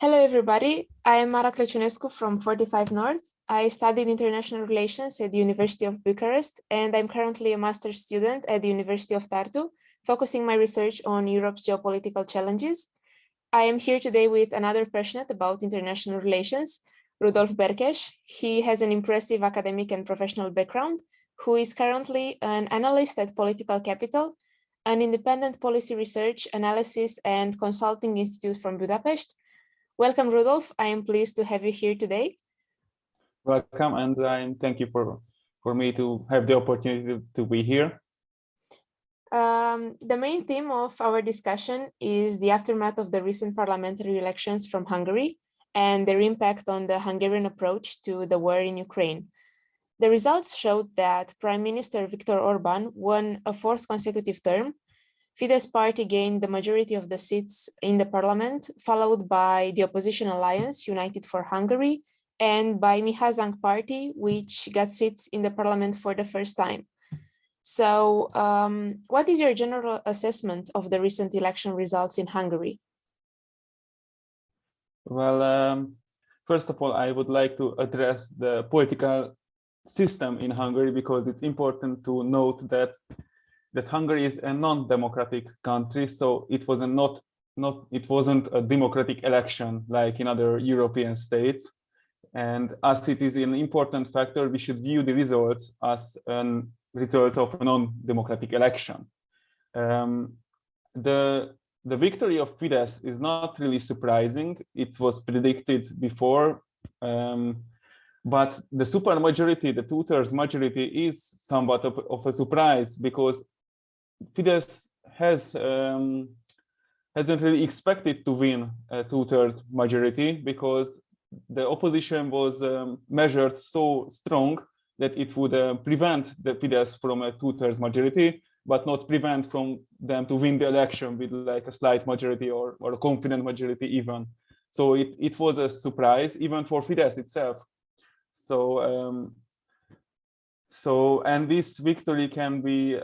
Hello, everybody. I am Mara Crăciunescu from 45north. I studied international relations at the University of Bucharest, and I'm currently a master's student at the University of Tartu, focusing my research on Europe's geopolitical challenges. I am here today with another passionate about international relations, Rudolf Berkes. He has an impressive academic and professional background, who is currently an analyst at Political Capital, an independent policy research, analysis, and consulting institute from Budapest. Welcome, Rudolf. I am pleased to have you here today. Welcome, and thank you for me to have the opportunity to be here. The main theme of our discussion is the aftermath of the recent parliamentary elections from Hungary and their impact on the Hungarian approach to the war in Ukraine. The results showed that Prime Minister Viktor Orban won a fourth consecutive term. Fidesz party gained the majority of the seats in the parliament, followed by the opposition alliance United for Hungary and by Mihazang party, which got seats in the parliament for the first time. So what is your general assessment of the recent election results in Hungary? Well, first of all, I would like to address the political system in Hungary, because it's important to note that Hungary is a non-democratic country, so it wasn't a democratic election like in other European states. And as it is an important factor, we should view the results as results of a non-democratic election. The victory of Fidesz is not really surprising. It was predicted before, but the supermajority, the two-thirds majority, is somewhat of a surprise, because Fidesz hasn't really expected to win a two-thirds majority, because the opposition was measured so strong that it would prevent the Fidesz from a two-thirds majority, but not prevent from them to win the election with like a slight majority or a confident majority even. So it was a surprise even for Fidesz itself. And this victory can be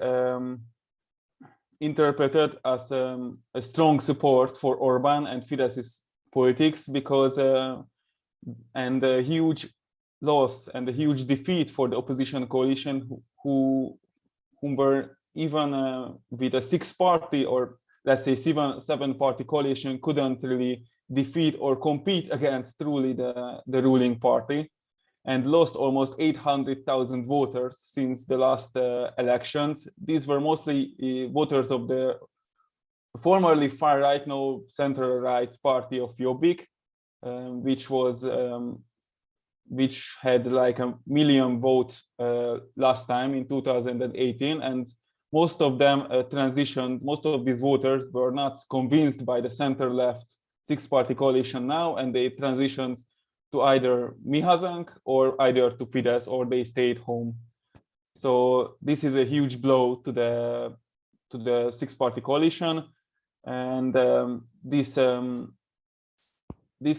interpreted as a strong support for Orban and Fidesz's politics, because and a huge loss and a huge defeat for the opposition coalition, who were even with a six-party or let's say seven-party coalition couldn't really defeat or compete against truly the ruling party, and lost almost 800,000 voters since the last elections. These were mostly voters of the formerly far-right, now center-right party of Jobbik, which had like 1 million votes last time in 2018, and most of them transitioned. Most of these voters were not convinced by the center-left six-party coalition now, and they transitioned to either Mihazang or either to Fidesz, or they stayed home. So this is a huge blow to the six-party coalition, and this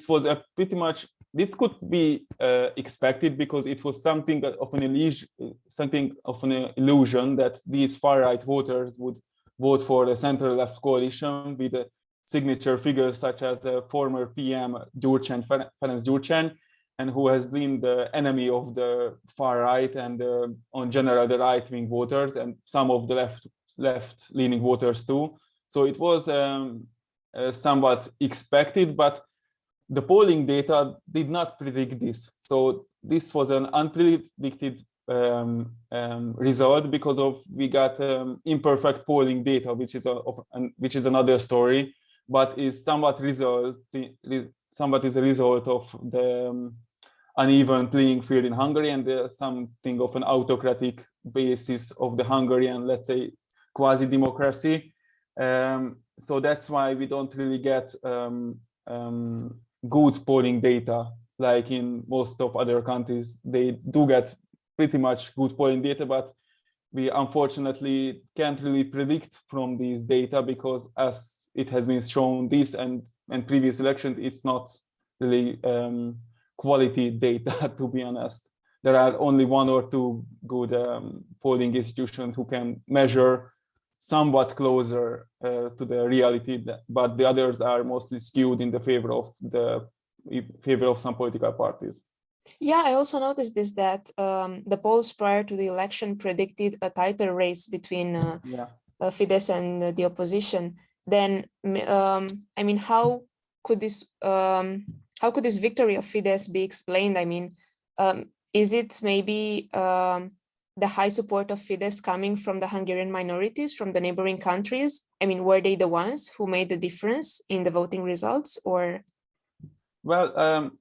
was a pretty much, this could be expected, because it was something of an illusion that these far-right voters would vote for the center-left coalition with a signature figures such as the former PM Gyurcsány, Ferenc Gyurcsány, and who has been the enemy of the far right and on general the right-wing voters and some of the left-leaning voters too. So it was somewhat expected, but the polling data did not predict this. So this was an unpredicted result, because we got imperfect polling data, which is another story, but is somewhat is a result of the uneven playing field in Hungary and something of an autocratic basis of the Hungarian, let's say, quasi-democracy. So that's why we don't really get good polling data like in most of other countries. They do get pretty much good polling data, but we unfortunately can't really predict from these data, because as it has been shown, this and previous elections, it's not really quality data, to be honest. There are only one or two good polling institutions who can measure somewhat closer to the reality, but the others are mostly skewed in the favor of some political parties. Yeah, I also noticed this, that the polls prior to the election predicted a tighter race between Fidesz and the opposition. Then, I mean, how could this victory of Fidesz be explained? I mean, is it maybe the high support of Fidesz coming from the Hungarian minorities from the neighboring countries? I mean, were they the ones who made the difference in the voting results, or? Well,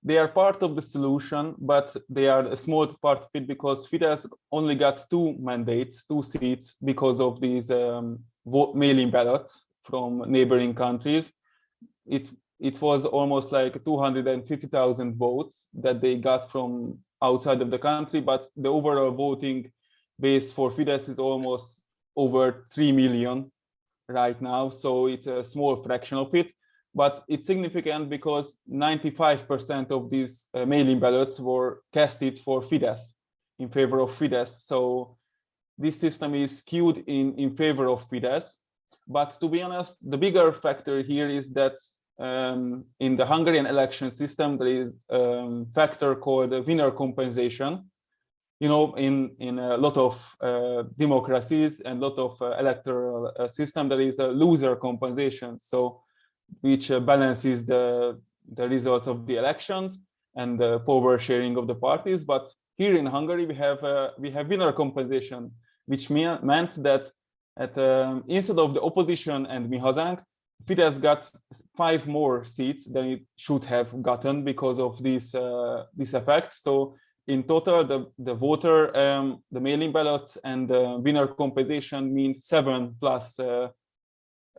they are part of the solution, but they are a small part of it, because Fidesz only got 2 mandates, 2 seats, because of these mail-in ballots from neighboring countries. It was almost like 250,000 votes that they got from outside of the country, but the overall voting base for Fidesz is almost over 3 million right now, so it's a small fraction of it. But it's significant because 95% of these mail-in ballots were casted for Fidesz, in favor of Fidesz. So this system is skewed in favor of Fidesz. But to be honest, the bigger factor here is that in the Hungarian election system, there is a factor called winner compensation. You know, in a lot of democracies and a lot of electoral system, there is a loser compensation. So which balances the results of the elections and the power sharing of the parties. But here in Hungary, we have winner compensation, which meant that instead of the opposition and Mihazang, Fidesz got 5 more seats than it should have gotten because of this effect. So in total, the mail-in ballots and the winner compensation means 7 plus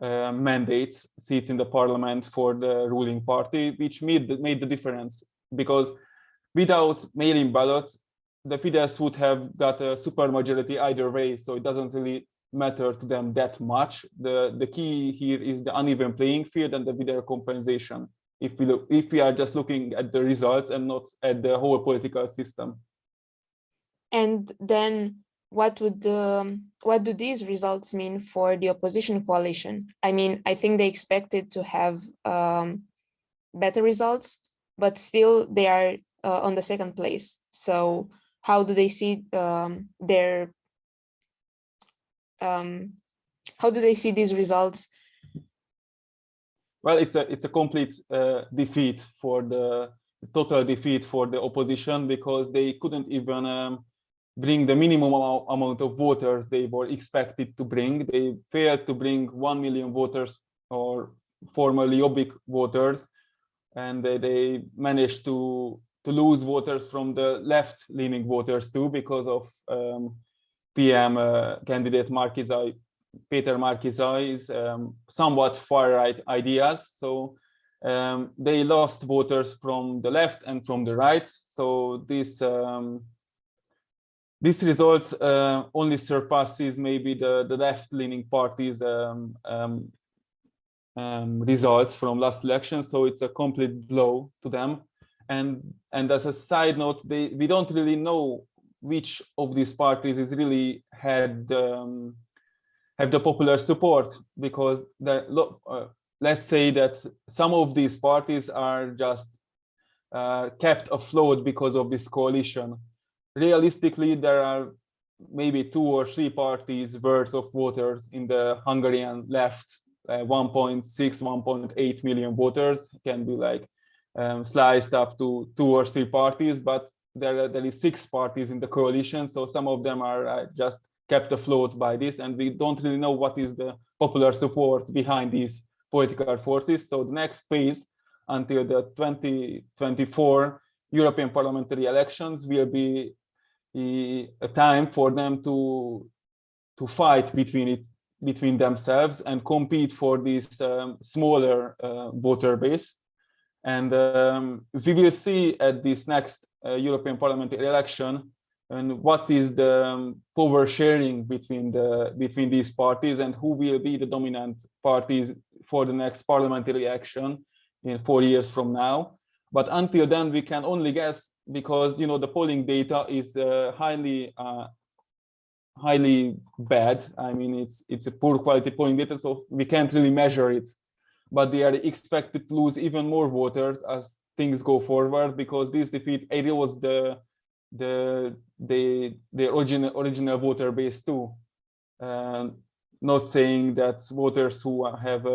mandates, seats in the parliament for the ruling party, which made the difference, because without mail-in ballots, the Fidesz would have got a supermajority either way, so it doesn't really matter to them that much. The key here is the uneven playing field and the winner compensation, if we are just looking at the results and not at the whole political system. And then what do these results mean for the opposition coalition? I mean, I think they expected to have better results, but still they are on the 2nd place. So how do they see how do they see these results? Well, it's a complete defeat for total defeat for the opposition, because they couldn't even bring the minimum amount of voters they were expected to bring. They failed to bring 1 million voters, or formerly Jobbik voters, and they managed to lose voters from the left-leaning voters too, because of PM candidate Péter Márki-Zay's somewhat far-right ideas. So they lost voters from the left and from the right. So this result only surpasses maybe the left-leaning parties' results from last election. So it's a complete blow to them. And as a side note, we don't really know which of these parties is really have the popular support, because let's say that some of these parties are just kept afloat because of this coalition. Realistically, there are maybe 2 or 3 parties worth of voters in the Hungarian left. 1.6, 1.8 million voters can be like sliced up to 2 or 3 parties, but there is 6 parties in the coalition, so some of them are just kept afloat by this, and we don't really know what is the popular support behind these political forces. So the next phase, until the 2024 European parliamentary elections, will be a time for them to fight between themselves and compete for this smaller voter base. And we will see at this next European parliamentary election and what is the power sharing between these parties, and who will be the dominant parties for the next parliamentary election in 4 years from now. But until then, we can only guess, because the polling data is highly highly bad. I mean, it's a poor quality polling data, so we can't really measure it. But they are expected to lose even more voters as things go forward, because this defeat erodes the original voter base too. Not saying that voters who have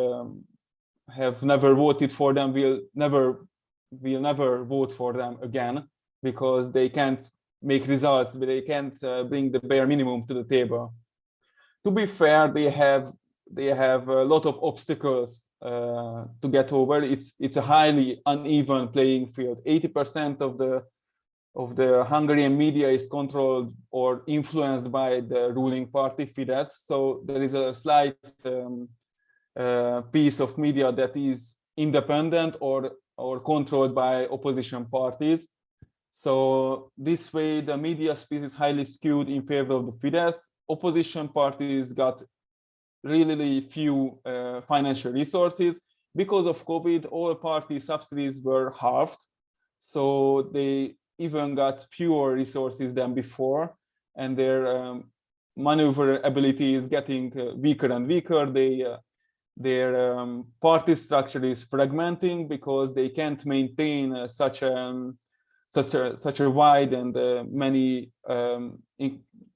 never voted for them will never vote for them again, because they can't make results, but they can't bring the bare minimum to the table. To be fair, they have a lot of obstacles to get over. It's a highly uneven playing field. 80% of the Hungarian media is controlled or influenced by the ruling party, Fidesz. So there is a slight piece of media that is independent or controlled by opposition parties. So this way, the media space is highly skewed in favor of the Fidesz. Opposition parties got really few financial resources. Because of COVID, all party subsidies were halved. So they even got fewer resources than before, and their maneuverability is getting weaker and weaker. Their party structure is fragmenting because they can't maintain such a wide and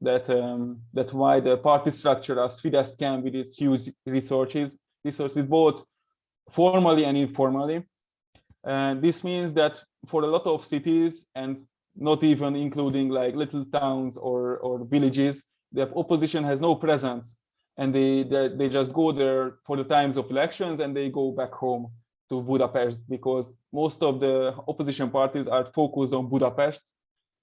that wide party structure as Fidesz can with its huge resources both formally and informally. And this means that for a lot of cities, and not even including like little towns or villages, the opposition has no presence, and they just go there for the times of elections and they go back home to Budapest, because most of the opposition parties are focused on Budapest,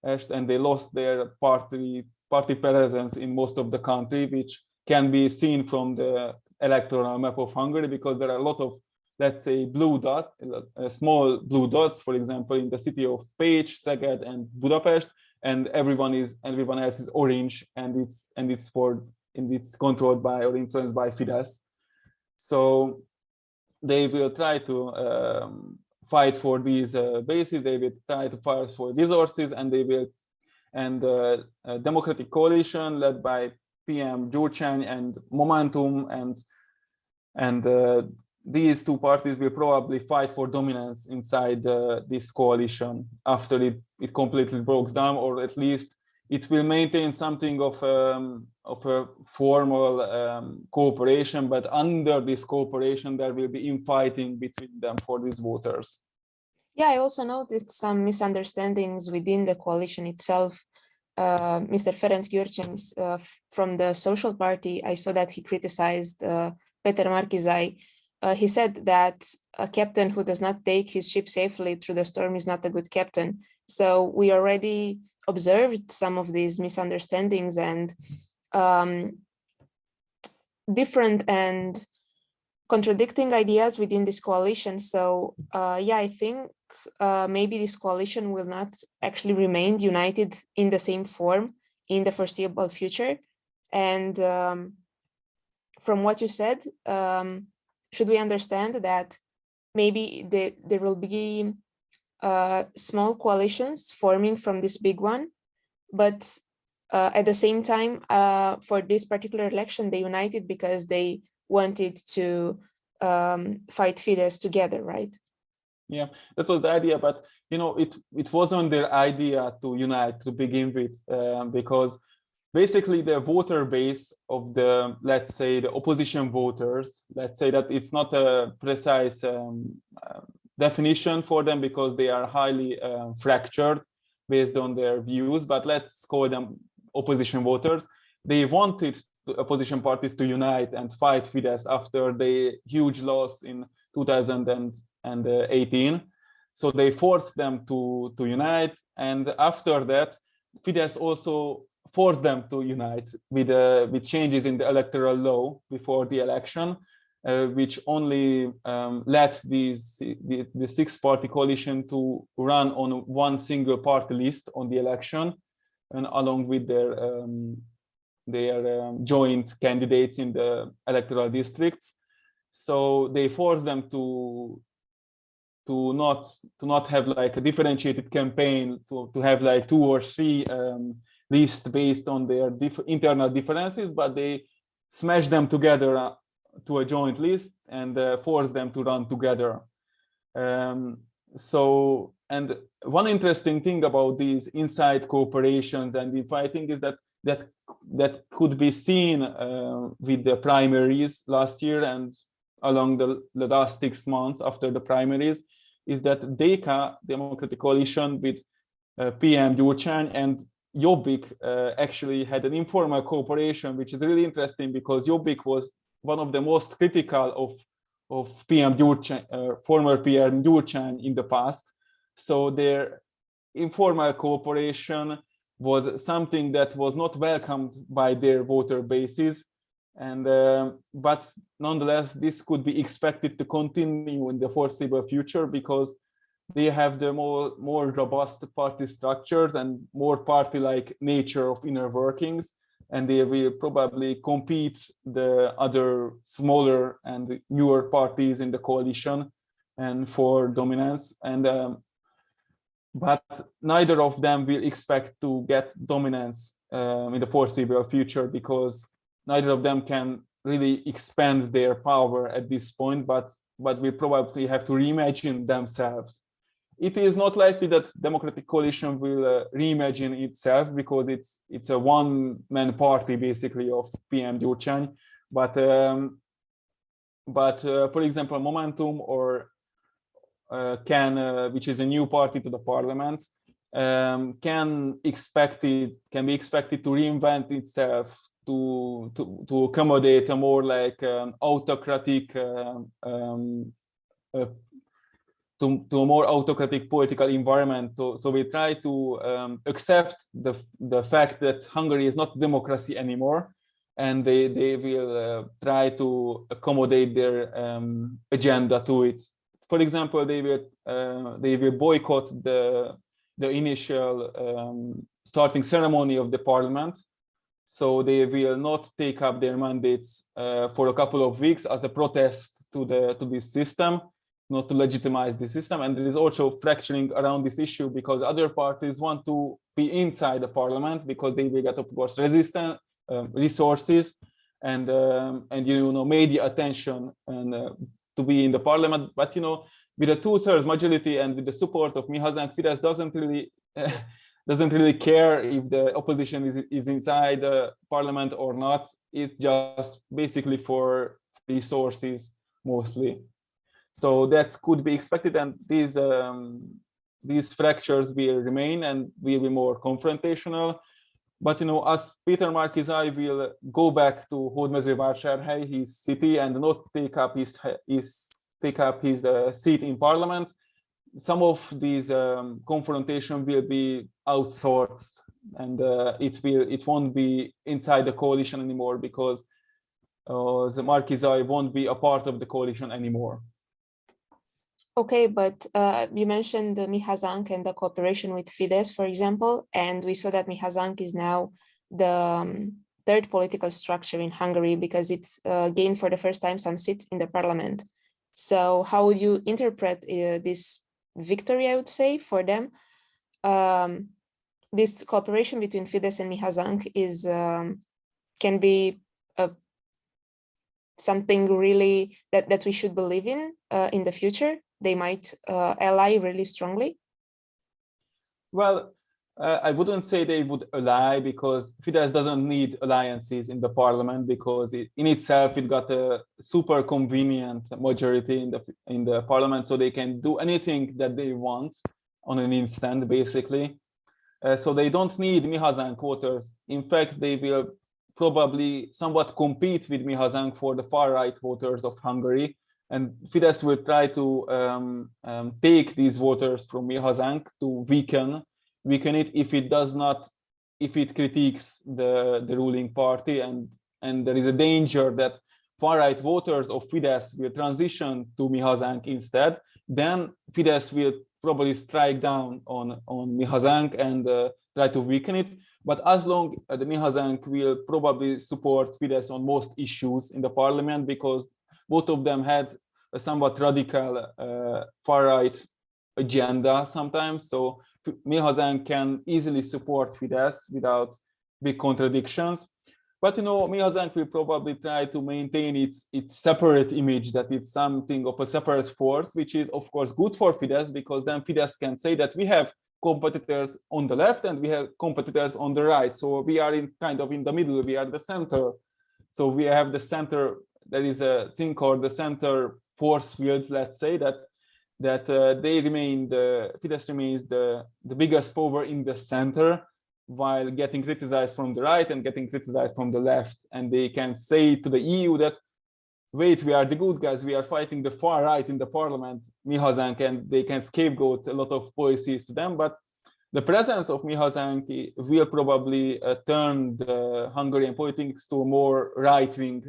and they lost their party presence in most of the country, which can be seen from the electoral map of Hungary, because there are a lot of, let's say, small blue dots, for example, in the city of Pécs, Szeged, and Budapest, and everyone else is orange, and it's controlled by or influenced by Fidesz. So they will try to fight for these bases. They will try to fight for resources, and a democratic coalition led by PM Gyurcsány and Momentum, and these two parties will probably fight for dominance inside this coalition after it completely breaks down, or at least it will maintain something of a formal cooperation, but under this cooperation there will be infighting between them for these voters. Yeah, I also noticed some misunderstandings within the coalition itself. Mr. Ferenc Gyurcsány from the Social Party, I saw that he criticized Péter Markizai. He said that a captain who does not take his ship safely through the storm is not a good captain. So we already observed some of these misunderstandings and different and contradicting ideas within this coalition. So yeah, I think maybe this coalition will not actually remain united in the same form in the foreseeable future. And from what you said, should we understand that maybe there will be small coalitions forming from this big one, but at the same time, for this particular election, they united because they wanted to fight Fidesz together, right? Yeah, that was the idea, but it wasn't their idea to unite to begin with, because basically the voter base of the, let's say, the opposition voters, let's say that it's not a precise definition for them because they are highly fractured based on their views, but let's call them opposition voters. They wanted the opposition parties to unite and fight Fidesz after the huge loss in 2018. So they forced them to unite, and after that, Fidesz also forced them to unite with changes in the electoral law before the election, which only let the six-party coalition to run on one single party list on the election, and along with their joint candidates in the electoral districts. So they forced them to not have like a differentiated campaign, to have like 2 or 3 list based on their internal differences, but they smash them together to a joint list and force them to run together. So, and one interesting thing about these inside cooperations and the fighting is that could be seen with the primaries last year and along the last 6 months after the primaries, is that DK, Democratic Coalition, with PM Gyurcsány and Jobbik actually had an informal cooperation, which is really interesting because Jobbik was one of the most critical of PM Gyurcsány, former PM Gyurcsány in the past. So their informal cooperation was something that was not welcomed by their voter bases. And but nonetheless, this could be expected to continue in the foreseeable future because they have the more robust party structures and more party-like nature of inner workings, and they will probably compete the other smaller and newer parties in the coalition and for dominance. And but neither of them will expect to get dominance in the foreseeable future because neither of them can really expand their power at this point, but will probably have to reimagine themselves. It is not likely that Democratic Coalition will reimagine itself because it's a one-man party basically of PM Gyurcsány. But for example, Momentum or which is a new party to the parliament, can be expected to reinvent itself to accommodate a more like autocratic to a more autocratic political environment. So we try to accept the fact that Hungary is not democracy anymore, and they will try to accommodate their agenda to it. For example, they will boycott the initial starting ceremony of the parliament. So they will not take up their mandates for a couple of weeks as a protest to this system, not to legitimize the system. And there is also fracturing around this issue because other parties want to be inside the parliament because they will get, of course, resistance, resources, and media attention and to be in the parliament. But with a 2/3 majority and with the support of Mihazang, Fidesz doesn't really care if the opposition is inside the parliament or not. It's just basically for resources mostly. So that could be expected, and these fractures will remain and will be more confrontational. But as Péter Márki-Zay will go back to Hódmezővásárhely, his city, and not take up his seat in parliament, some of these confrontation will be outsourced, and it won't be inside the coalition anymore because the Márki-Zay won't be a part of the coalition anymore. Okay, but you mentioned the Mihazang and the cooperation with Fidesz, for example, and we saw that Mihazang is now the third political structure in Hungary because it's gained for the first time some seats in the parliament. So how would you interpret this victory, I would say, for them? This cooperation between Fidesz and Mihazang can be something really that we should believe in the future. They might ally really strongly. Well, I wouldn't say they would ally because Fidesz doesn't need alliances in the parliament because in itself it got a super convenient majority in the parliament, so they can do anything that they want on an instant, basically. So they don't need Mihazang voters. In fact, they will probably somewhat compete with Mihazang for the far-right voters of Hungary, and Fidesz will try to take these voters from Mihazang to weaken it if it critiques the ruling party, and there is a danger that far-right voters of Fidesz will transition to Mihazang instead. Then Fidesz will probably strike down on Mihazang and try to weaken it. But as long as the Mihazang will probably support Fidesz on most issues in the parliament because both of them had a somewhat radical far-right agenda sometimes. So Mihazang can easily support Fidesz without big contradictions. But Mihazang will probably try to maintain its separate image, that it's something of a separate force, which is of course good for Fidesz, because then Fidesz can say that we have competitors on the left and we have competitors on the right. So we are kind of in the middle, we are the center. So we have the center, there is a thing called the center force fields, let's say, that Fidesz remains the biggest power in the center, while getting criticized from the right and getting criticized from the left. And they can say to the EU that, wait, we are the good guys, we are fighting the far right in the parliament, Mihazang, and they can scapegoat a lot of policies to them. But the presence of Mihazang will probably turn the Hungarian politics to a more right-wing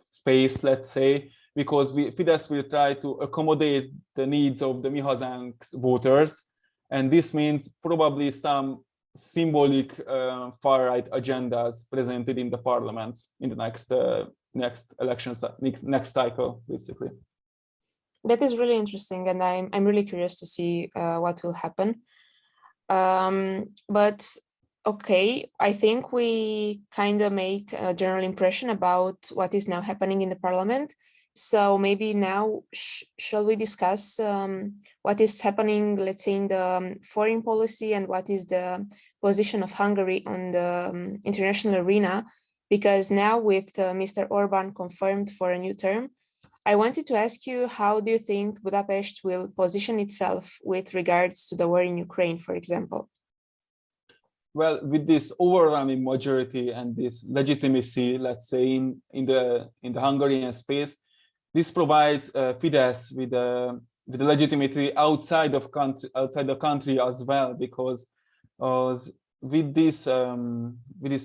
space, let's say, because Fidesz will try to accommodate the needs of the Mihazang's voters. And this means probably some symbolic far-right agendas presented in the parliament in the next election, next cycle, basically. That is really interesting, and I'm really curious to see what will happen. But okay, I think we kind of make a general impression about what is now happening in the parliament. So maybe now, shall we discuss what is happening, let's say, in the foreign policy, and what is the position of Hungary on the international arena? Because now with Mr. Orban confirmed for a new term, I wanted to ask you, how do you think Budapest will position itself with regards to the war in Ukraine, for example? Well, with this overwhelming majority and this legitimacy, let's say, in the Hungarian space, this provides Fidesz with a legitimacy outside the country as well, because with this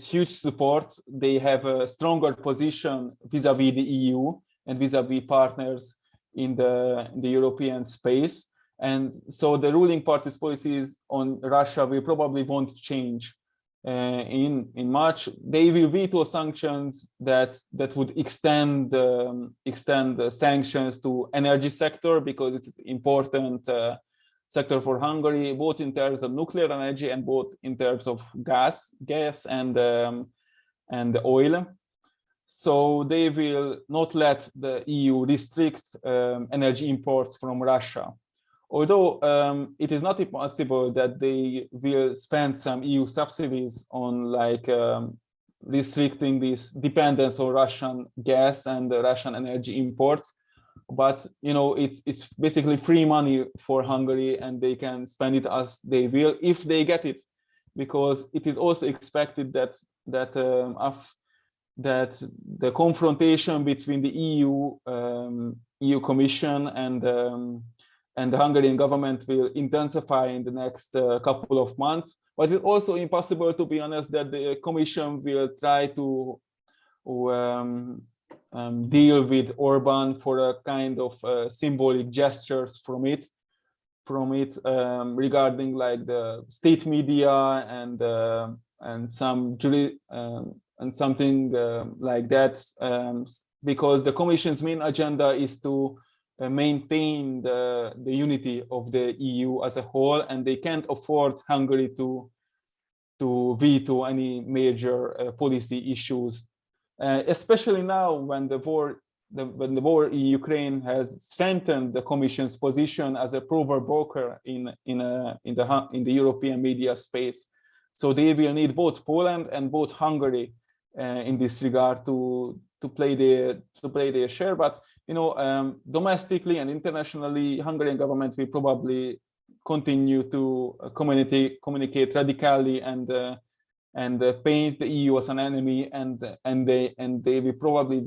huge support, they have a stronger position vis-a-vis the EU and vis-a-vis partners in the European space. And so the ruling party's policies on Russia will probably won't change in March. They will veto sanctions that would extend the sanctions to energy sector, because it's an important sector for Hungary, both in terms of nuclear energy and both in terms of gas and oil. So they will not let the EU restrict energy imports from Russia. Although it is not impossible that they will spend some EU subsidies on restricting this dependence on Russian gas and Russian energy imports. But it's basically free money for Hungary, and they can spend it as they will if they get it, because it is also expected that the confrontation between the EU Commission and the Hungarian government will intensify in the next couple of months. But it's also impossible, to be honest, that the Commission will try to deal with Orban for a kind of symbolic gestures from it regarding the state media and something like that, because the Commission's main agenda is to maintain the unity of the EU as a whole, and they can't afford Hungary to veto any major policy issues, especially now when the war in Ukraine has strengthened the Commission's position as a power broker in the European media space. So they will need both Poland and both Hungary in this regard to play their share. But domestically and internationally, Hungarian government will probably continue to communicate radically and paint the EU as an enemy, and they will probably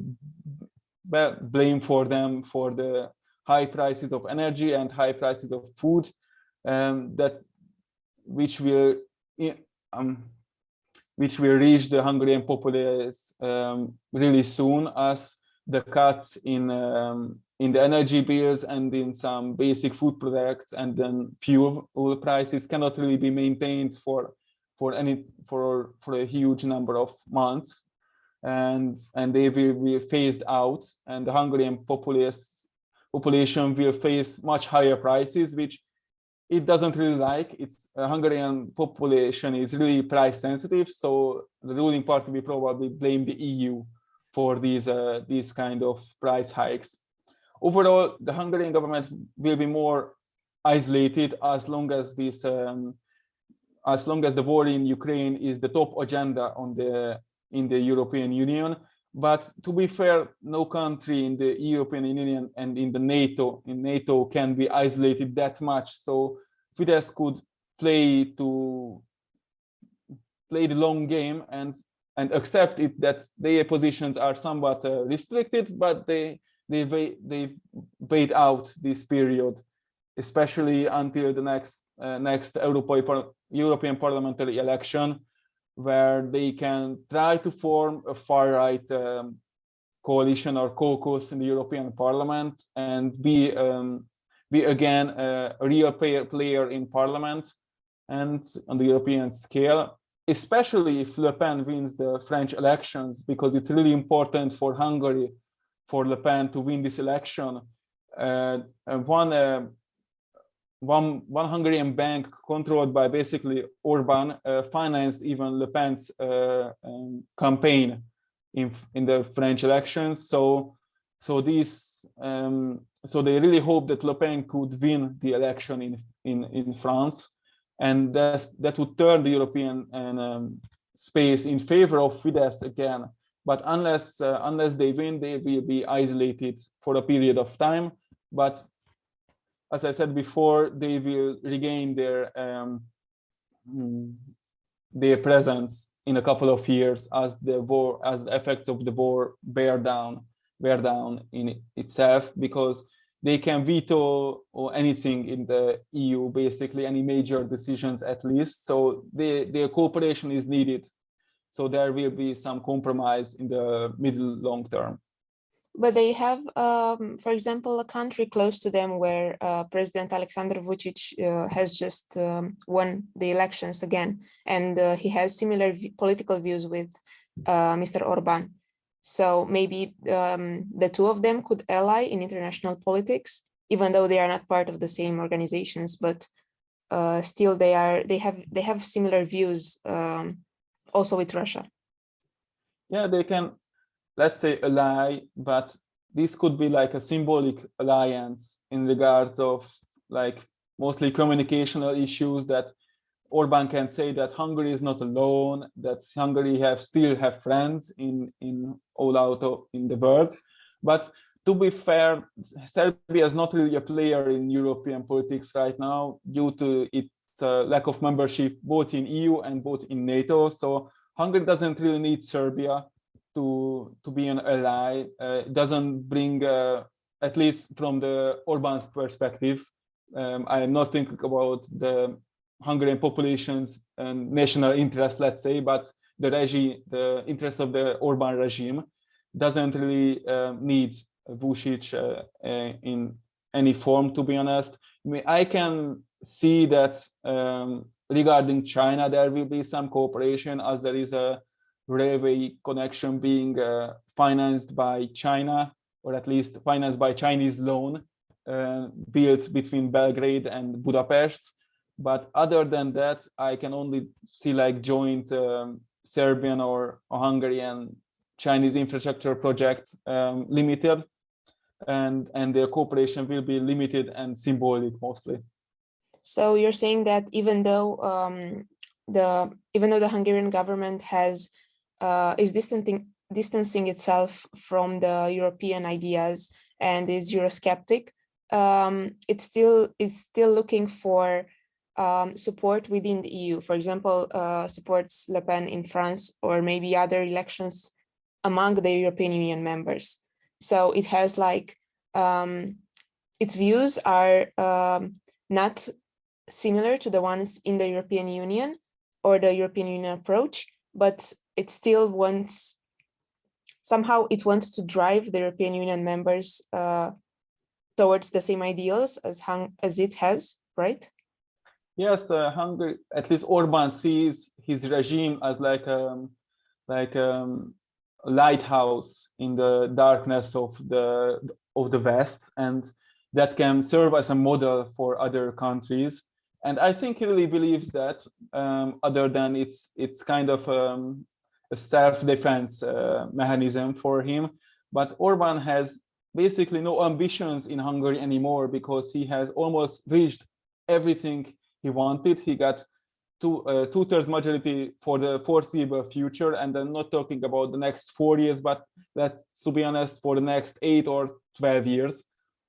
blame for the high prices of energy and high prices of food, which will reach the Hungarian populace really soon, as the cuts in the energy bills and in some basic food products and then fuel prices cannot really be maintained for a huge number of months, and they will be phased out, and the Hungarian population will face much higher prices, which it doesn't really like. Its Hungarian population is really price sensitive, so the ruling party will probably blame the EU for these kind of price hikes. Overall, the Hungarian government will be more isolated as long as this as long as the war in Ukraine is the top agenda in the European Union. But to be fair, no country in the European Union and in NATO can be isolated that much. So Fidesz could play the long game and accept it that their positions are somewhat restricted, but they wait out this period, especially until the next European parliamentary election, where they can try to form a far-right coalition or caucus in the European Parliament and be again a real player in Parliament and on the European scale, especially if Le Pen wins the French elections, because it's really important for Hungary for Le Pen to win this election. One Hungarian bank controlled by basically Orban financed even Le Pen's campaign in the French elections. So they really hope that Le Pen could win the election in France, and that would turn the European space in favor of Fidesz again. But unless they win, they will be isolated for a period of time. But as I said before, they will regain their presence in a couple of years as the effects of the war bear down in itself, because they can veto or anything in the EU, basically any major decisions at least. So their cooperation is needed. So there will be some compromise in the middle long term. But they have, for example, a country close to them where President Alexander Vucic has just won the elections again, and he has similar political views with Mr. Orban. So maybe the two of them could ally in international politics, even though they are not part of the same organizations. But still, they have similar views also with Russia. Yeah, they can, let's say, ally, but this could be like a symbolic alliance in regards of like mostly communicational issues, that Orban can say that Hungary is not alone, that Hungary still have friends in all out in the world. But to be fair, Serbia is not really a player in European politics right now due to its lack of membership both in EU and both in NATO. So Hungary doesn't really need Serbia to be an ally. It doesn't bring, at least from the Orban's perspective, I am not thinking about the Hungarian population's national interest, let's say, but the interest of the Orban regime doesn't really need Vucic in any form, to be honest. I mean, I can see that regarding China, there will be some cooperation, as there is a railway connection being financed by China, or at least financed by Chinese loan, built between Belgrade and Budapest. But other than that, I can only see like joint Serbian or Hungarian Chinese infrastructure projects limited, and their cooperation will be limited and symbolic mostly. So you're saying that even though the Hungarian government is distancing itself from the European ideas and is Eurosceptic, it is still looking for support within the EU. For example, supports Le Pen in France, or maybe other elections among the European Union members. So it has like its views are not similar to the ones in the European Union or the European Union approach, but it still wants to drive the European Union members towards the same ideals as it has, right? Yes, Hungary, at least Orban sees his regime as like a lighthouse in the darkness of the West, and that can serve as a model for other countries. And I think he really believes that, other than it's kind of a self-defense mechanism for him. But Orban has basically no ambitions in Hungary anymore, because he has almost reached everything he wanted. He got two-thirds majority for the foreseeable future, and I'm not talking about the next 4 years, but let's, to be honest, for the next 8 or 12 years,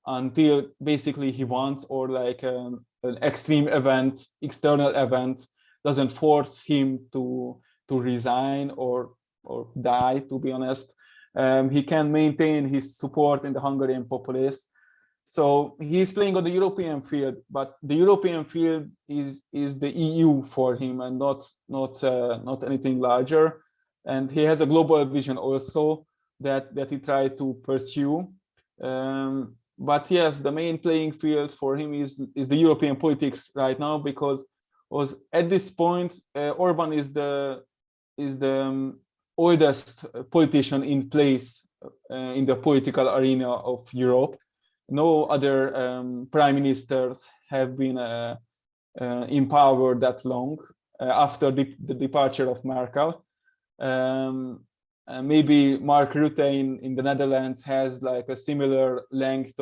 until basically he wants, or like an extreme event, external event, doesn't force him to resign or die, to be honest. He can maintain his support in the Hungarian populace. So he's playing on the European field, but the European field is the EU for him, and not anything larger. And he has a global vision also that he tried to pursue. But yes, the main playing field for him is the European politics right now, because at this point Orban is the oldest politician in place in the political arena of Europe. No other prime ministers have been in power that long after the departure of Merkel. Maybe Mark Rutte in the Netherlands has like a similar length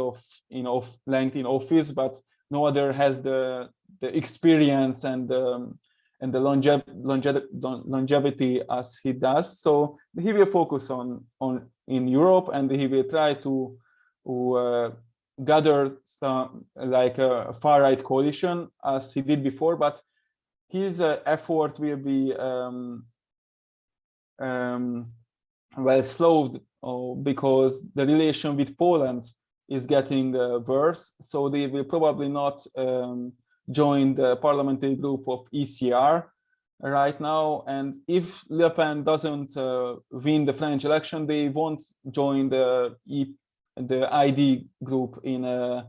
in office, but no other has the experience and the longevity as he does. So he will focus on in Europe, and he will try to gather some like a far-right coalition as he did before, but his effort will be well slowed because the relation with Poland is getting worse. So they will probably not join the parliamentary group of ECR right now. And if Le Pen doesn't win the French election, they won't join the ID group in the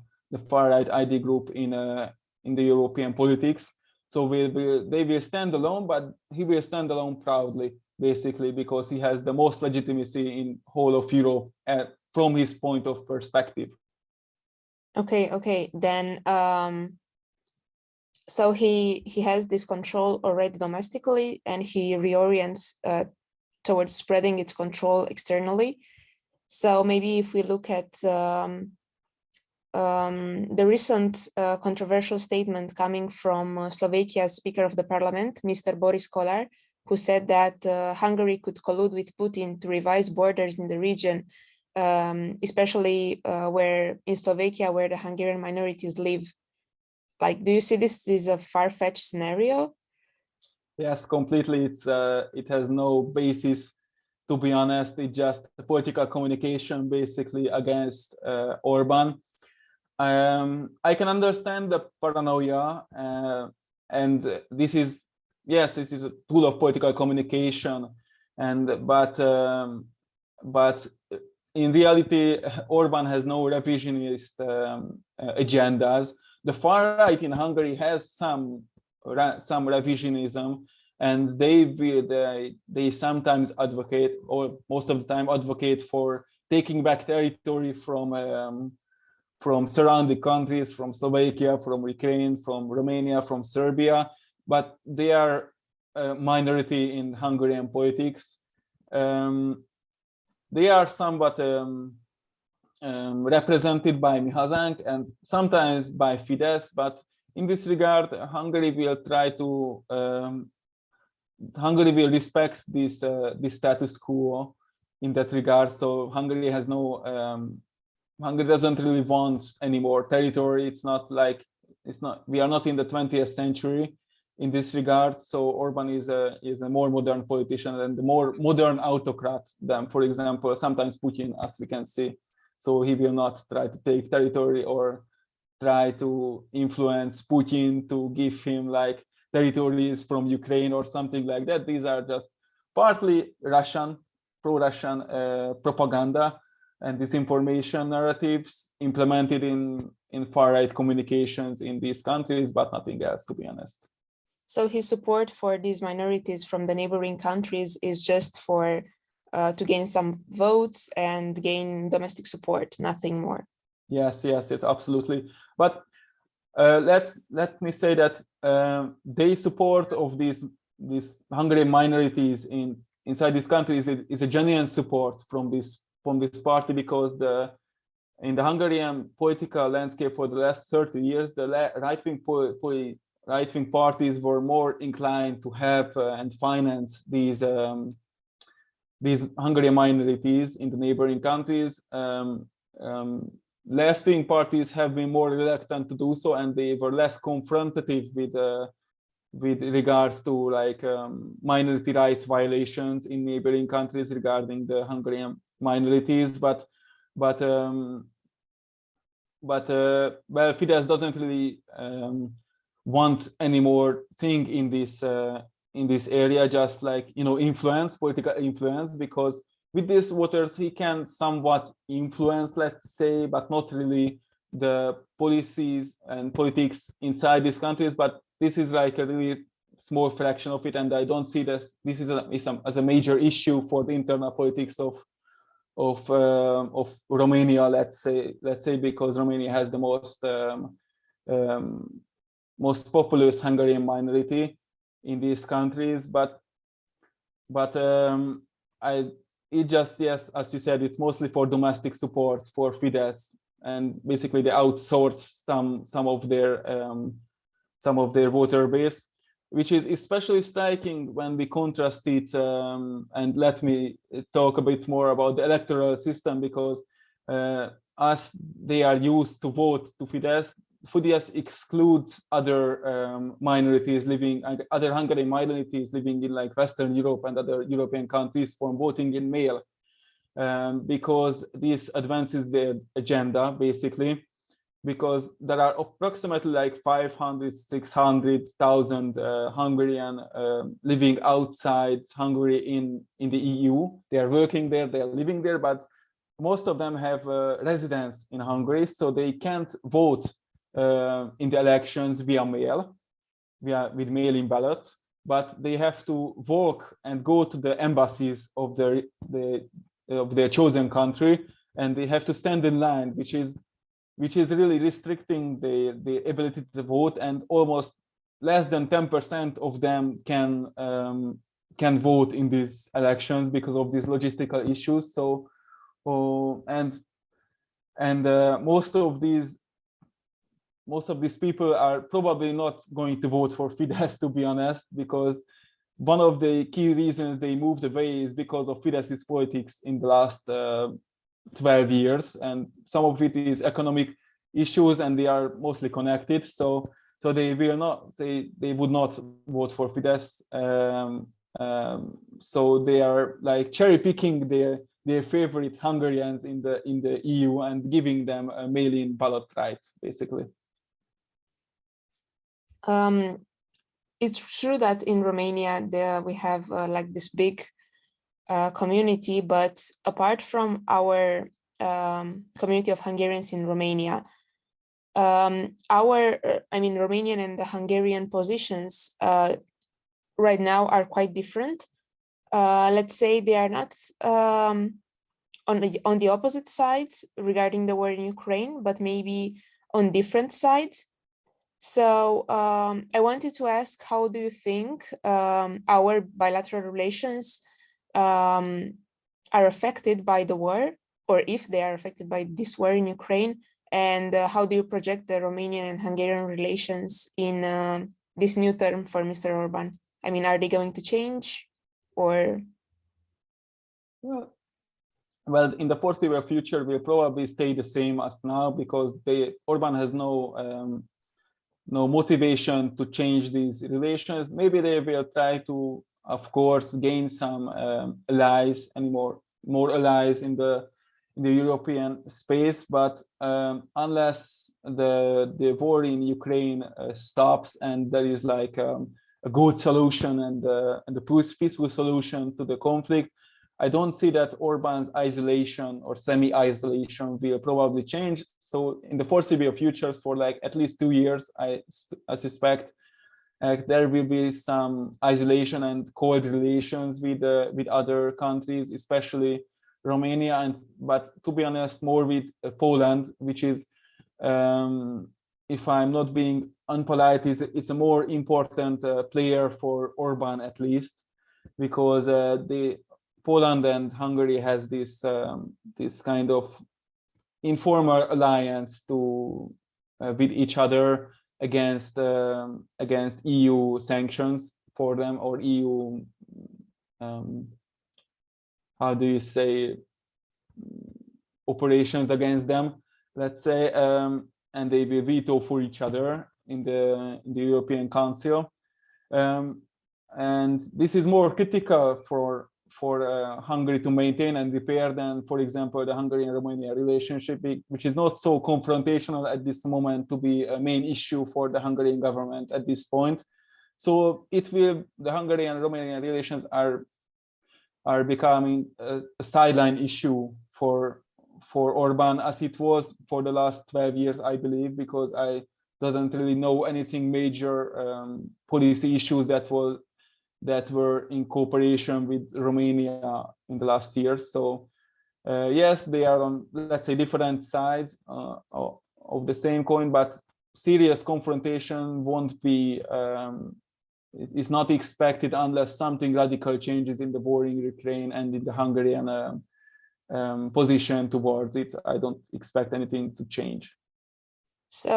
far-right ID group in the European politics. So they will stand alone, but he will stand alone proudly, basically, because he has the most legitimacy in whole of Europe from his point of perspective. Okay. Then, so he has this control already domestically, and he reorients towards spreading its control externally. So maybe if we look at the recent controversial statement coming from Slovakia's Speaker of the Parliament, Mr. Boris Kolar, who said that Hungary could collude with Putin to revise borders in the region, especially where in Slovakia, where the Hungarian minorities live. Like, do you see this is a far-fetched scenario? Yes, completely. It has no basis. To be honest, it's just political communication basically against Orban. I can understand the paranoia, and this is a tool of political communication, but in reality, Orban has no revisionist agendas. The far right in Hungary has some revisionism, and they sometimes advocate, or most of the time advocate, for taking back territory from surrounding countries, from Slovakia, from Ukraine, from Romania, from Serbia, but they are a minority in Hungarian politics. They are somewhat represented by Mihazang and sometimes by Fides, but in this regard, Hungary will respect this status quo in that regard. So Hungary has Hungary doesn't really want any more territory. We are not in the 20th century in this regard. So Orban is a more modern politician and a more modern autocrat than, for example, sometimes Putin, as we can see. So he will not try to take territory or try to influence Putin to give him like territories from Ukraine or something like that. These are just partly pro-Russian propaganda and disinformation narratives implemented in far-right communications in these countries, but nothing else, to be honest. So his support for these minorities from the neighboring countries is just for to gain some votes and gain domestic support, nothing more. Yes, absolutely. But let me say that the support of these Hungarian minorities inside this country is a genuine support from this party, because in the Hungarian political landscape for the last 30 years, the right-wing parties were more inclined to help and finance these Hungarian minorities in the neighboring countries. Left-wing parties have been more reluctant to do so, and they were less confrontative with regards to like minority rights violations in neighboring countries regarding the Hungarian minorities. But well, Fidesz doesn't really want any more thing in this area, just like, you know, political influence, because with these voters he can somewhat influence, let's say, but not really the policies and politics inside these countries. But this is like a really small fraction of it, and I don't see this as a major issue for the internal politics of Romania, let's say, because Romania has the most populous Hungarian minority in these countries. But it just, yes, as you said, it's mostly for domestic support for Fidesz, and basically they outsource some of their voter base, which is especially striking when we contrast it. And let me talk a bit more about the electoral system, because as they are used to vote to Fidesz excludes other minorities living, other Hungarian minorities living in like Western Europe and other European countries from voting in mail, because this advances their agenda, basically, because there are approximately like 500,000-600,000 Hungarian living outside Hungary in the EU. They are working there, they are living there, but most of them have residence in Hungary, so they can't vote in the elections via mail, with mail-in ballots, but they have to walk and go to the embassies of their chosen country, and they have to stand in line, which is really restricting the ability to vote, and almost less than 10% of them can vote in these elections because of these logistical issues. So, most of these people are probably not going to vote for Fidesz, to be honest, because one of the key reasons they moved away is because of Fidesz's politics in the last 12 years, and some of it is economic issues, and they are mostly connected. So they would not vote for Fidesz. So they are like cherry picking their favorite Hungarians in the EU and giving them a mail-in ballot rights, basically. It's true that in Romania we have like this big community, but apart from our community of Hungarians in Romania, Romanian and the Hungarian positions right now are quite different. Let's say they are not on the opposite sides regarding the war in Ukraine, but maybe on different sides. So I wanted to ask, how do you think our bilateral relations are affected by the war, or if they are affected by this war in Ukraine, and how do you project the Romanian and Hungarian relations in this new term for Mr. Orban? I mean, are they going to change, or? Well, in the foreseeable future, will probably stay the same as now, because Orban has no motivation to change these relations. Maybe they will try to, of course, gain some allies, more allies in the European space, but unless the war in Ukraine stops and there is like a good solution and a peaceful solution to the conflict, I don't see that Orban's isolation or semi-isolation will probably change. So in the foreseeable future, for like at least 2 years, I suspect there will be some isolation and cold relations with other countries, especially Romania, but to be honest, more with Poland, which is if I'm not being unpolite, it's a more important player for Orban, at least, because Poland and Hungary has this kind of informal alliance with each other against EU sanctions for them, or EU how do you say, operations against them, let's say, and they will veto for each other in the European Council, and this is more critical for Hungary to maintain and repair than, for example, the Hungarian-Romanian relationship, which is not so confrontational at this moment to be a main issue for the Hungarian government at this point. So the Hungarian-Romanian relations are becoming a sideline issue for Orban, as it was for the last 12 years, I believe, because I doesn't really know anything major policy issues that were in cooperation with Romania in the last years. So yes, they are on, let's say, different sides of the same coin, but serious confrontation won't be, is not expected unless something radical changes in the war in Ukraine and in the Hungarian position towards it. I don't expect anything to change. So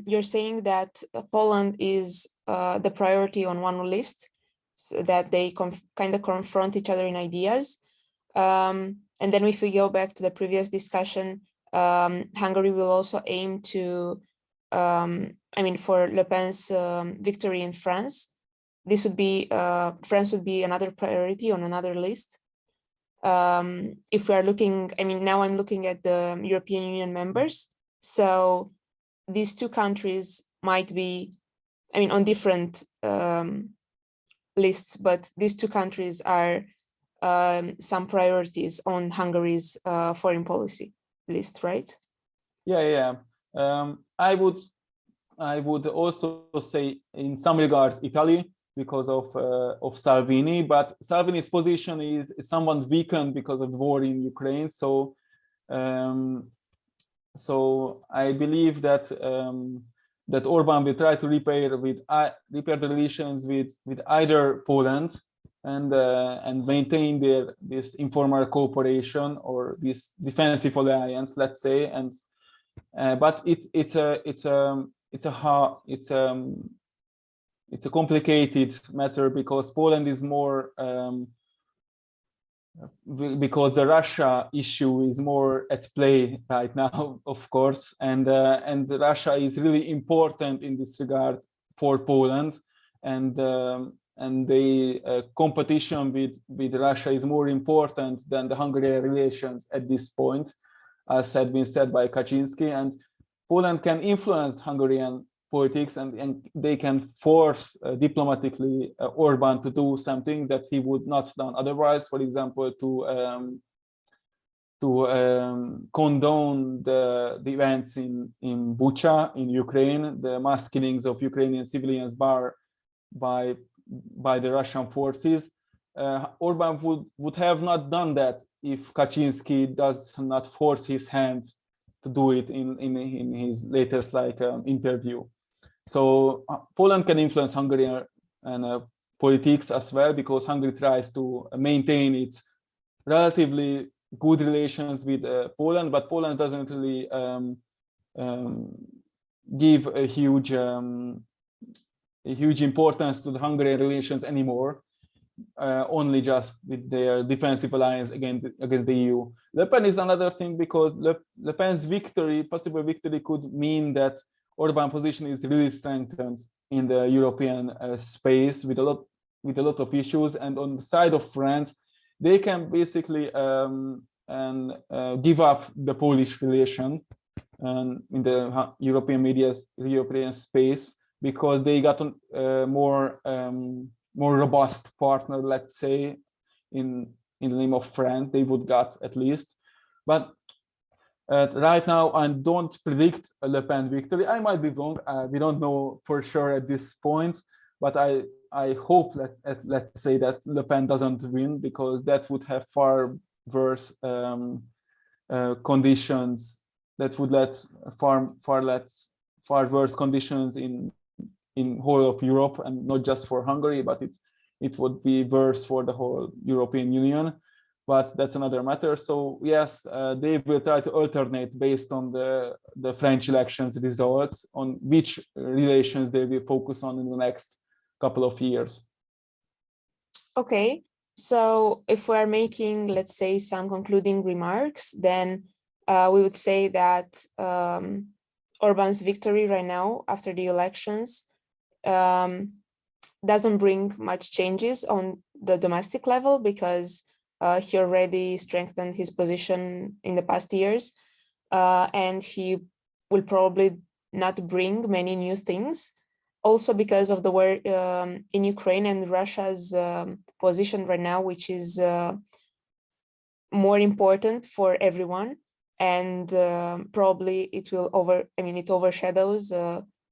you're saying that Poland is the priority on one list, so that they kind of confront each other in ideas. And then if we go back to the previous discussion, Hungary will also aim to, for Le Pen's victory in France, this would be, France would be another priority on another list. If we are looking, now I'm looking at the European Union members. So these two countries might be, on different lists, but these two countries are some priorities on Hungary's foreign policy list, right? Yeah. I would also say, in some regards, Italy, because of Salvini, but Salvini's position is somewhat weakened because of the war in Ukraine. So I believe that Orban will try to repair the relations with either Poland and maintain this informal cooperation or this defensive alliance, let's say. And but it's a complicated matter, because Poland is more because the Russia issue is more at play right now, of course, and Russia is really important in this regard for Poland, and the competition with Russia is more important than the Hungarian relations at this point, as had been said by Kaczynski. And Poland can influence Hungarian politics, and they can force diplomatically Orban to do something that he would not done otherwise. For example, to condone the events in Bucha in Ukraine, the mass killings of Ukrainian civilians by the Russian forces. Orban would have not done that if Kaczynski does not force his hand to do it in his latest interview. So Poland can influence Hungarian politics as well, because Hungary tries to maintain its relatively good relations with Poland, but Poland doesn't really give a huge importance to the Hungarian relations anymore, only just with their defensive alliance against the EU. Le Pen is another thing, because Le Pen's possible victory could mean that Orban's position is really strengthened in the European space with a lot of issues. And on the side of France, they can basically give up the Polish relation in the European space, because they got a more robust partner, let's say, in the name of France. They would got, at least. But right now, I don't predict a Le Pen victory. I might be wrong. We don't know for sure at this point. But I hope, let's say, that Le Pen doesn't win, because that would have far worse conditions. That would let far far worse conditions in whole of Europe, and not just for Hungary, but it would be worse for the whole European Union. But that's another matter. So yes, they will try to alternate based on the French elections results on which relations they will focus on in the next couple of years. Okay, so if we're making, let's say, some concluding remarks, then we would say that Orban's victory right now after the elections doesn't bring much changes on the domestic level, because he already strengthened his position in the past years, and he will probably not bring many new things. Also because of the war in Ukraine and Russia's position right now, which is more important for everyone, and probably it will it overshadows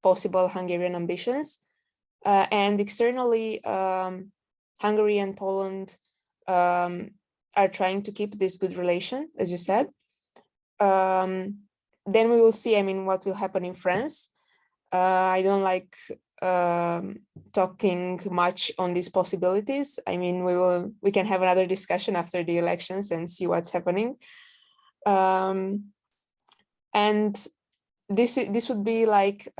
possible Hungarian ambitions. And externally, Hungary and Poland are trying to keep this good relation, as you said. Then we will see, what will happen in France. I don't like talking much on these possibilities. We can have another discussion after the elections and see what's happening. And this would be like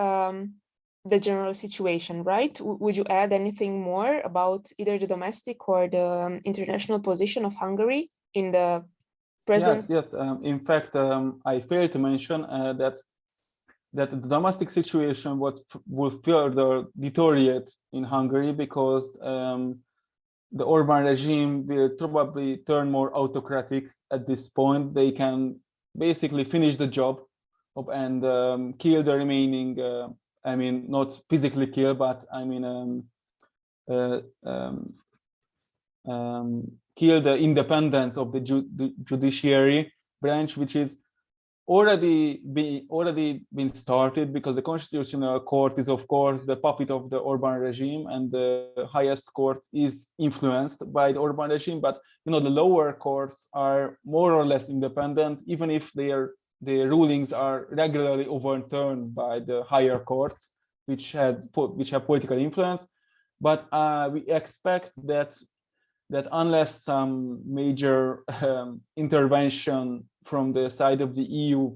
the general situation, right? Would you add anything more about either the domestic or the international position of Hungary in the present? Yes. In fact, I failed to mention that the domestic situation will further deteriorate in Hungary, because the Orban regime will probably turn more autocratic at this point. They can basically finish the job and kill the remaining, not physically kill, but kill the independence of the judiciary branch, which is already been started, because the Constitutional Court is, of course, the puppet of the Orban regime, and the highest court is influenced by the Orban regime. But the lower courts are more or less independent, even if their rulings are regularly overturned by the higher courts, which have political influence. But we expect that unless some major intervention from the side of the EU,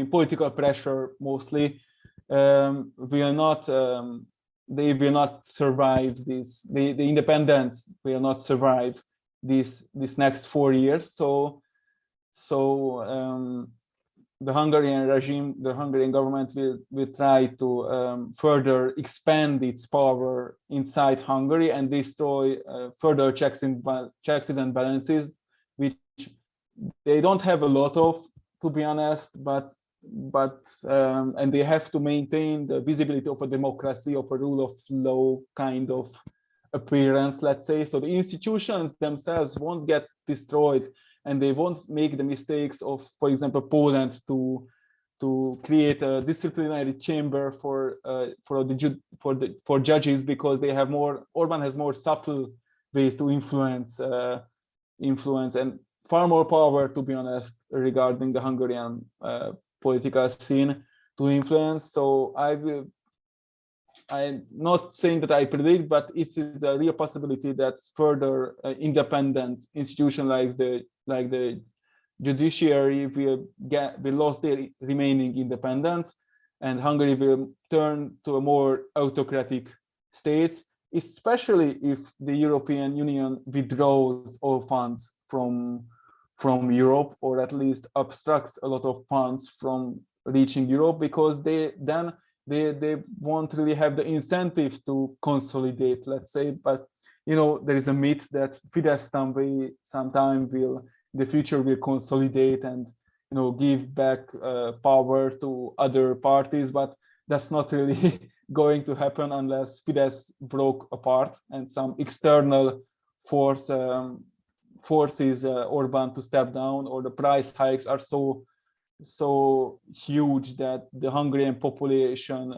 political pressure mostly, they will not survive this. The independence will not survive this next 4 years. So the Hungarian regime, the Hungarian government will try to further expand its power inside Hungary and destroy further checks and balances, which they don't have a lot of, to be honest, but and they have to maintain the visibility of a democracy, of a rule of law kind of appearance, let's say. So the institutions themselves won't get destroyed, and they won't make the mistakes of, for example, Poland to create a disciplinary chamber for judges, because they have more. Orban has more subtle ways to influence and far more power, to be honest, regarding the Hungarian political scene to influence. So I'm not saying that I predict, but it is a real possibility that further independent institutions like the judiciary will lose their remaining independence, and Hungary will turn to a more autocratic state, especially if the European Union withdraws all funds from Europe, or at least obstructs a lot of funds from reaching Europe, because they won't really have the incentive to consolidate, let's say. But there is a myth that Fidesz sometime in the future will consolidate and give back power to other parties, but that's not really going to happen unless Fidesz broke apart and some external forces Orban to step down, or the price hikes are so huge that the Hungarian population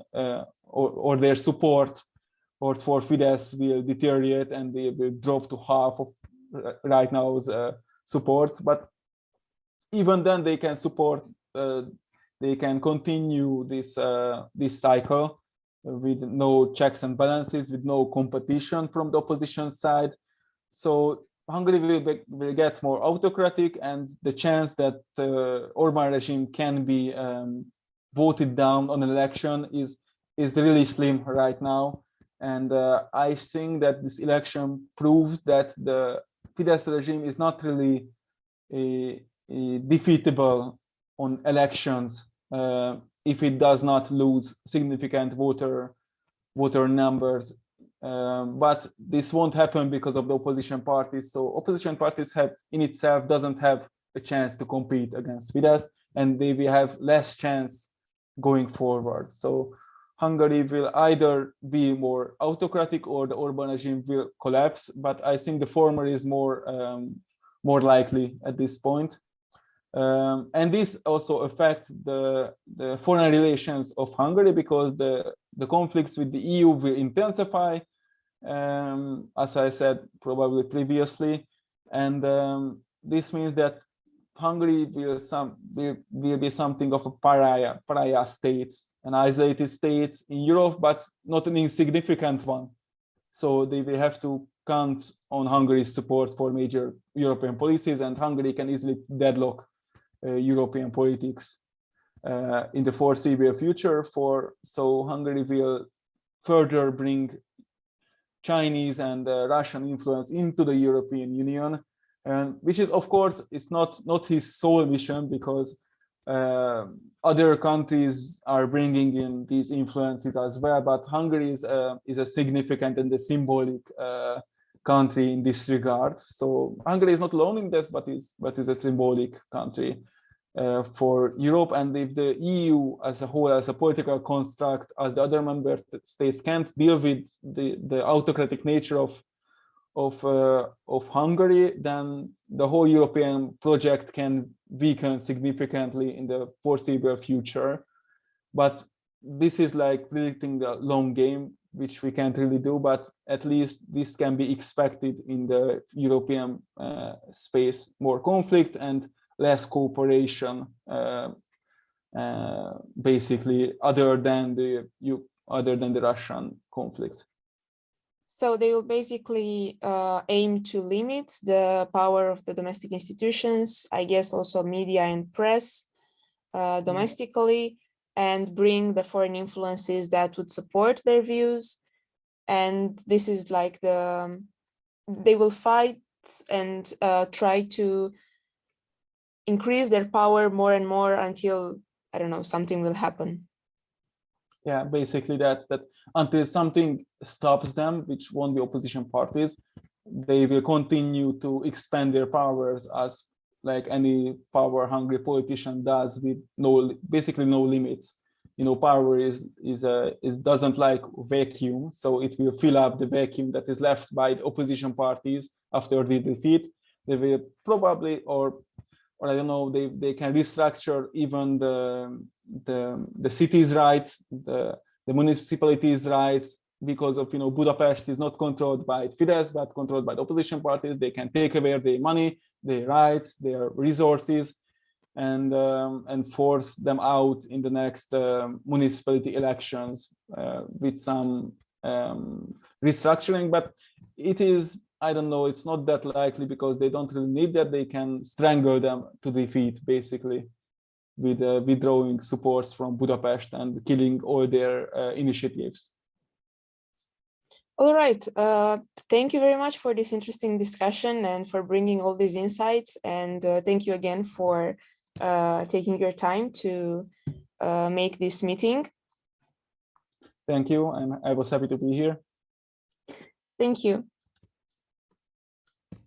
or their support for Fidesz will deteriorate, and they will drop to half of right now's support. But even then, they can support they can continue this cycle with no checks and balances, with no competition from the opposition side. So Hungary will get more autocratic, and the chance that the Orban regime can be voted down on an election is really slim right now. And I think that this election proved that the Fidesz regime is not really defeatable on elections if it does not lose significant voter numbers. But this won't happen because of the opposition parties. So opposition parties doesn't have a chance to compete against Fidesz, and they will have less chance going forward. So Hungary will either be more autocratic or the Orban regime will collapse. But I think the former is more likely at this point. And this also affects the foreign relations of Hungary, because the conflicts with the EU will intensify, as I said probably previously, and this means that Hungary will be something of a pariah state, an isolated state in Europe, but not an insignificant one. So they will have to count on Hungary's support for major European policies, and Hungary can easily deadlock European politics in the foreseeable future. So Hungary will further bring Chinese and Russian influence into the European Union, and which is, of course, it's not his sole mission, because other countries are bringing in these influences as well. But Hungary is a significant and a symbolic country in this regard. So Hungary is not alone in this, but is a symbolic country for Europe. And if the EU as a whole, as a political construct, as the other member states can't deal with the autocratic nature of Hungary, then the whole European project can weaken significantly in the foreseeable future. But this is like predicting the long game, which we can't really do, but at least this can be expected in the European space: more conflict and less cooperation, basically, other than the Russian conflict. So they will basically aim to limit the power of the domestic institutions, I guess also media and press domestically, and bring the foreign influences that would support their views. And this is like they will fight and try to increase their power more and more until, I don't know, something will happen. Yeah, basically that until something stops them, which won't be opposition parties, they will continue to expand their powers as like any power-hungry politician does, with basically no limits. You know, power doesn't like vacuum, so it will fill up the vacuum that is left by the opposition parties after the defeat. They will probably, or I don't know, they can restructure even the city's rights, the municipalities' rights, because of, Budapest is not controlled by Fidesz but controlled by the opposition parties. They can take away their money, their rights, their resources, and force them out in the next municipality elections with some restructuring. But it is, I don't know, it's not that likely, because they don't really need that. They can strangle them to defeat, basically, with withdrawing supports from Budapest and killing all their initiatives. All right. Thank you very much for this interesting discussion and for bringing all these insights. And thank you again for taking your time to make this meeting. Thank you. And I was happy to be here. Thank you.